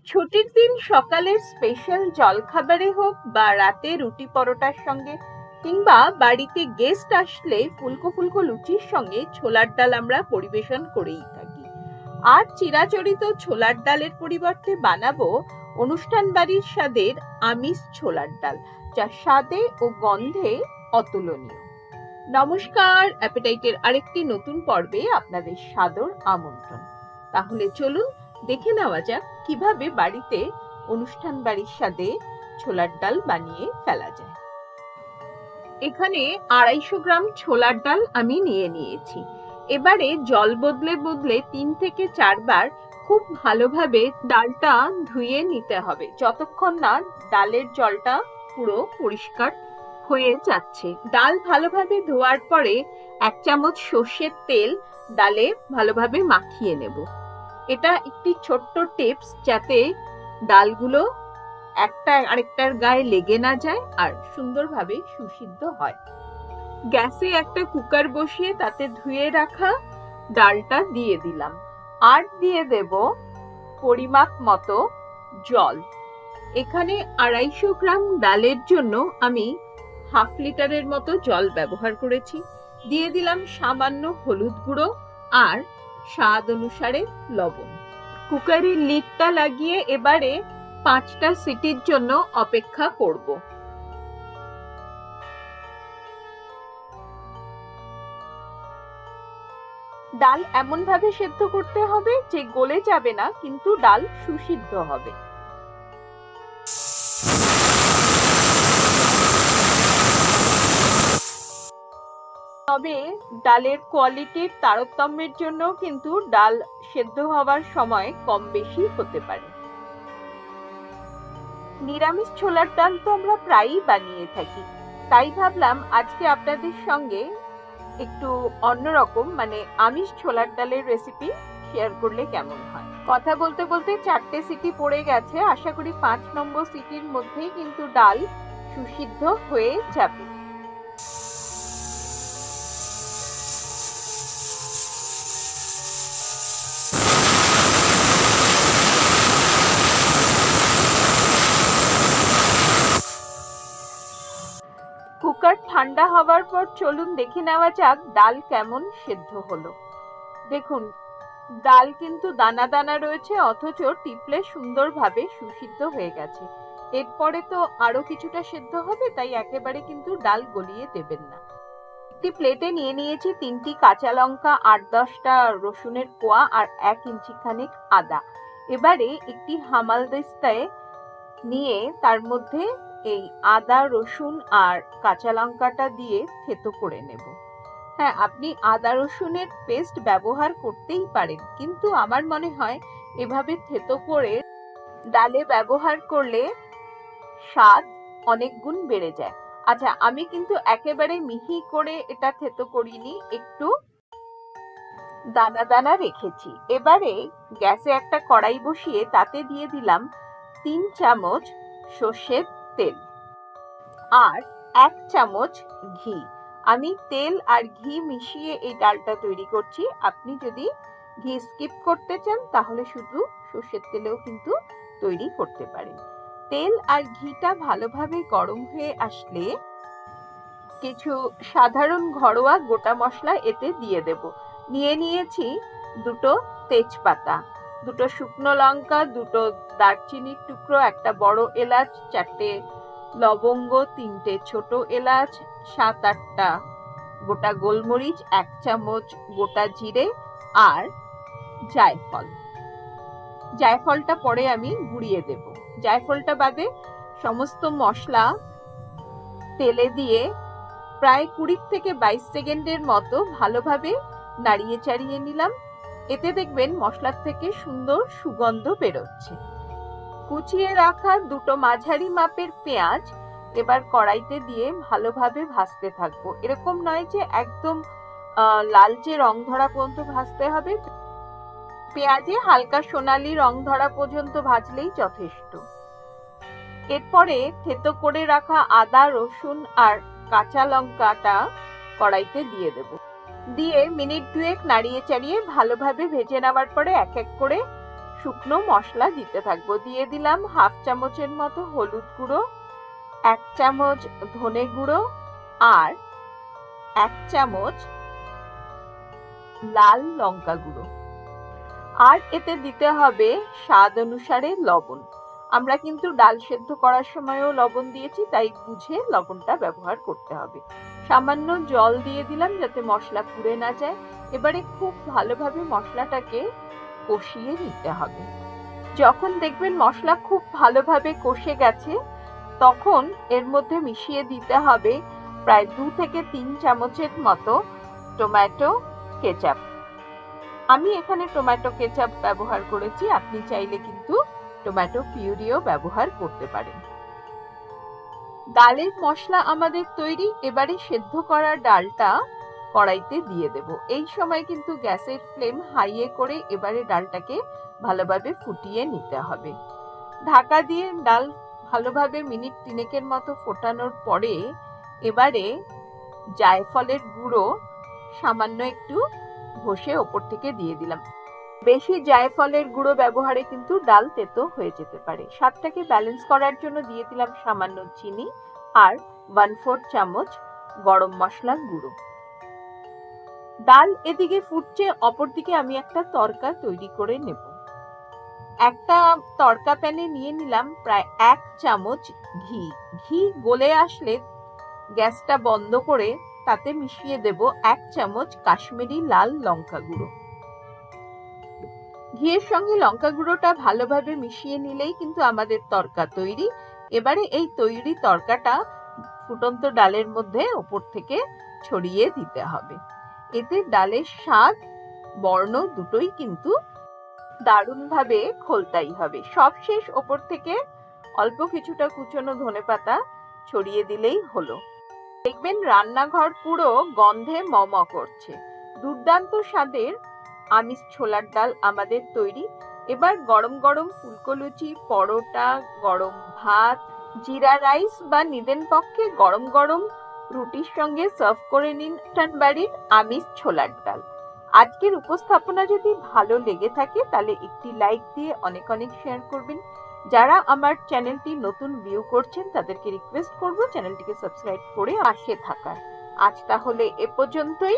ছুটির দিন সকালের স্পেশাল জলখাবারে হোক বা রাতে রুটি পরোটার সঙ্গে কিংবা বাড়িতে গেস্ট আসলে ফুলকো ফুলকো লুচির সঙ্গে ছোলার ডাল আমরা পরিবেশন করেই থাকি। আর চিরাচরিত ছোলার ডালের পরিবর্তে বানাবো অনুষ্ঠান বাড়ির স্বাদের আমিষ ছোলার ডাল, যা স্বাদে ও গন্ধে অতুলনীয়। নমস্কার, অ্যাপেটাইটের আরেকটি নতুন পর্বে আপনাদের সাদর আমন্ত্রণ। তাহলে চলুন দেখে নেওয়া যাক কিভাবে বাড়িতে অনুষ্ঠান বাড়ির স্বাদে ছোলার ডাল বানিয়ে ফেলা যায়। এখানে 250 গ্রাম ছোলার ডাল আমি নিয়ে নিয়েছি। এবারে জল বদলে বদলে 3 থেকে 4 বার খুব ভালোভাবে ডালটা ধুয়ে নিতে হবে, যতক্ষণ না ডালের জলটা পুরো পরিষ্কার হয়ে যাচ্ছে। ডাল ভালোভাবে ধোয়ার পরে 1 চামচ সর্ষের তেল ডালে ভালোভাবে মাখিয়ে নেব। এটা একটি ছোট্ট টিপস, যাতে ডালগুলো একটা আরেকটার গায়ে লেগে না যায় আর সুন্দরভাবে সুসিদ্ধ হয়। গ্যাসে একটা কুকার বসিয়ে তাতে ধুয়ে রাখা ডালটা দিয়ে দিলাম, আর দিয়ে দেব পরিমাপ মতো জল। এখানে 250 গ্রাম ডালের জন্য আমি হাফ লিটারের মতো জল ব্যবহার করেছি। দিয়ে দিলাম সামান্য হলুদ গুঁড়ো আর স্বাদ অনুসারে লবণ। কুকারের লিডটা লাগিয়ে এবারে 5টা সিটির জন্য অপেক্ষা করব। ডাল এমন ভাবে সেদ্ধ করতে হবে যে গলে যাবে না, কিন্তু ডাল সুসিদ্ধ হবে। তবে ডালের কোয়ালিটির তারতম্যের জন্য কিন্তু ডাল সেদ্ধ হওয়ার সময় কম বেশি হতে পারে। নিরামিষ ছোলার ডাল তো আমরা প্রায়ই বানিয়ে থাকি, তাই ভাবলাম আজকে আপনাদের সঙ্গে একটু অন্যরকম মানে আমিষ ছোলার ডালের রেসিপি শেয়ার করলে কেমন হয়। কথা বলতে বলতে 4টে সিটি পড়ে গেছে। আশা করি 5 নম্বর সিটির মধ্যেই কিন্তু ডাল সুসিদ্ধ হয়ে যাবে। কুকার ঠান্ডা হওয়ার পর চলুন দেখে নেওয়া যাক ডাল কেমন সেদ্ধ হলো। দেখুন, ডাল কিন্তু দানা দানা রয়েছে, অথচ টিপলে সুন্দরভাবে সুসিদ্ধ হয়ে গেছে। এরপরে তো আরো কিছুটা সেদ্ধ হবে, তাই একেবারে কিন্তু ডাল গলিয়ে দেবেন না। একটি প্লেটে নিয়ে নিয়েছি 3টি কাঁচা লঙ্কা, 8-10টা রসুনের কোয়া আর 1 ইঞ্চি খানেক আদা। এবারে একটি হামালদিস্তায় নিয়ে তার মধ্যে এই আদা, রসুন আর কাঁচা লঙ্কাটা দিয়ে থেতো করে নেব। হ্যাঁ, আপনি আদা রসুনের পেস্ট ব্যবহার করতেই পারেন, কিন্তু আমার মনে হয় এভাবে থেতো করে ডালে ব্যবহার করলে স্বাদ অনেক গুণ বেড়ে যায়। আচ্ছা, আমি কিন্তু একেবারে মিহি করে এটা থেতো করিনি, একটু দানা দানা রেখেছি। এবারে গ্যাসে একটা কড়াই বসিয়ে তাতে দিয়ে দিলাম 3 চামচ সর্ষের তেল আর 1 চামচ ঘি। আমি তেল আর ঘি মিশিয়ে এই ডালটা তৈরি করছি। আপনি যদি ঘি স্কিপ করতে চান তাহলে শুধু সর্ষের তেলেও কিন্তু তৈরি করতে পারেন। তেল আর ঘিটা ভালোভাবে গরম হয়ে আসলে কিছু সাধারণ ঘরোয়া গোটা মশলা এতে দিয়ে দেব। নিয়ে নিয়েছি 2টো তেজপাতা, 2টো শুকনো লঙ্কা, 2টো দারচিনির টুকরো, একটা বড় এলাচ, 4টে লবঙ্গ, 3টে ছোট এলাচ, 7-8টা গোটা গোলমরিচ, 1 চামচ গোটা জিরে আর জায়ফল। জায়ফলটা পরে আমি গুঁড়িয়ে দেব। জায়ফলটা বাদে সমস্ত মশলা তেলে দিয়ে প্রায় 20 থেকে 22 সেকেন্ডের মতো ভালোভাবে নাড়িয়ে চাড়িয়ে নিলাম। এতে দেখবেন মশলার থেকে সুন্দর সুগন্ধ বেরোচ্ছে। কুচিয়ে রাখা 2টো মাঝারি মাপের পেঁয়াজ এবার কড়াইতে দিয়ে ভালোভাবে ভাজতে থাকবো। এরকম নয় যে একদম লালচে রং ধরা পর্যন্ত ভাজতে হবে, পেঁয়াজে হালকা সোনালী রং ধরা পর্যন্ত ভাজলেই যথেষ্ট। এরপরে থেতো করে রাখা আদা, রসুন আর কাঁচা লঙ্কাটা কড়াইতে দিয়ে দেব। দিয়ে মিনিট 2 নাড়িয়ে চাড়িয়ে ভালোভাবে ভেজে নেওয়ার পরে এক এক করে শুকনো মশলা দিতে থাকবো। দিয়ে দিলাম হাফ চামচের মতো হলুদ গুঁড়ো, 1 চামচ ধনে গুঁড়ো আর 1 চামচ লাল লঙ্কা গুঁড়ো। আর এতে দিতে হবে স্বাদ অনুসারে লবণ। আমরা কিন্তু ডাল সেদ্ধ করার সময়ও লবণ দিয়েছি, তাই বুঝে লবণটা ব্যবহার করতে হবে। সামান্য জল দিয়ে দিলাম যাতে মশলা পুড়ে না যায়। এবারে খুব ভালোভাবে মশলাটাকে কষিয়ে নিতে হবে। যখন দেখবেন মশলা খুব ভালোভাবে কষে গেছে, তখন এর মধ্যে মিশিয়ে দিতে হবে প্রায় 2 থেকে 3 চামচের মতো টমেটো কেচাপ। আমি এখানে টমেটো কেচাপ ব্যবহার করেছি, আপনি চাইলে কিন্তু টমেটো পিউরিও ব্যবহার করতে পারেন। ডালের মশলা আমাদের তৈরি। এবারে সেদ্ধ করা ডালটা কড়াইতে দিয়ে দেব। এই সময় কিন্তু গ্যাসের ফ্লেম হাইয়ে করে এবারে ডালটাকে ভালোভাবে ফুটিয়ে নিতে হবে। ঢাকা দিয়ে ডাল ভালোভাবে মিনিট 3 মতো ফোটানোর পরে এবারে জায়ফলের গুঁড়ো সামান্য একটু ঘষে ওপর থেকে দিয়ে দিলাম। বেশি জায়ফলের গুঁড়ো ব্যবহারে কিন্তু ডাল তেতো হয়ে যেতে পারে। স্বাদটাকে ব্যালেন্স করার জন্য দিয়ে দিলাম সামান্য চিনি আর 1/4 চামচ গরম মশলার গুঁড়ো। ডাল এদিকে ফুটছে, অপরদিকে আমি একটা তড়কা তৈরি করে নেব। একটা তড়কা প্যানে নিয়ে নিলাম প্রায় 1 চামচ ঘি। ঘি গলে আসলে গ্যাসটা বন্ধ করে তাতে মিশিয়ে দেব 1 চামচ কাশ্মীরি লাল লঙ্কা গুঁড়ো। ঘিয়ের সঙ্গে লঙ্কা গুঁড়োটা ভালোভাবে মিশিয়ে নিলেই কিন্তু আমাদের তড়কা তৈরি। এবারে এই তৈরি তড়কাটা ফুটন্ত ডালের মধ্যে উপর থেকে ছড়িয়ে দিতে হবে। এতে ডালের স্বাদ বর্ণ দুটোই কিন্তু দারুণভাবে খোলতাই হবে। সবশেষ ওপর থেকে অল্প কিছুটা কুচনো ধনেপাতা ছড়িয়ে দিলেই হলো। দেখবেন রান্নাঘর পুরো গন্ধে মম করছে। দুর্দান্ত স্বাদের আমিষ ছোলার ডাল আমাদের তৈরি। এবার গরম গরম ফুলকো লুচি, পরোটা, গরম ভাত, জিরা রাইস বা নিদেন পক্ষে গরম গরম রুটির সঙ্গে সার্ভ করে নিন বাড়ির আমিষ ছোলার ডাল। আজকের উপস্থাপনা যদি ভালো লেগে থাকে তাহলে একটি লাইক দিয়ে অনেক অনেক শেয়ার করবেন। যারা আমার চ্যানেলটি নতুন ভিউ করছেন তাদেরকে রিকোয়েস্ট করব চ্যানেলটিকে সাবস্ক্রাইব করে পাশে থাকার। আজ তাহলে এ পর্যন্তই।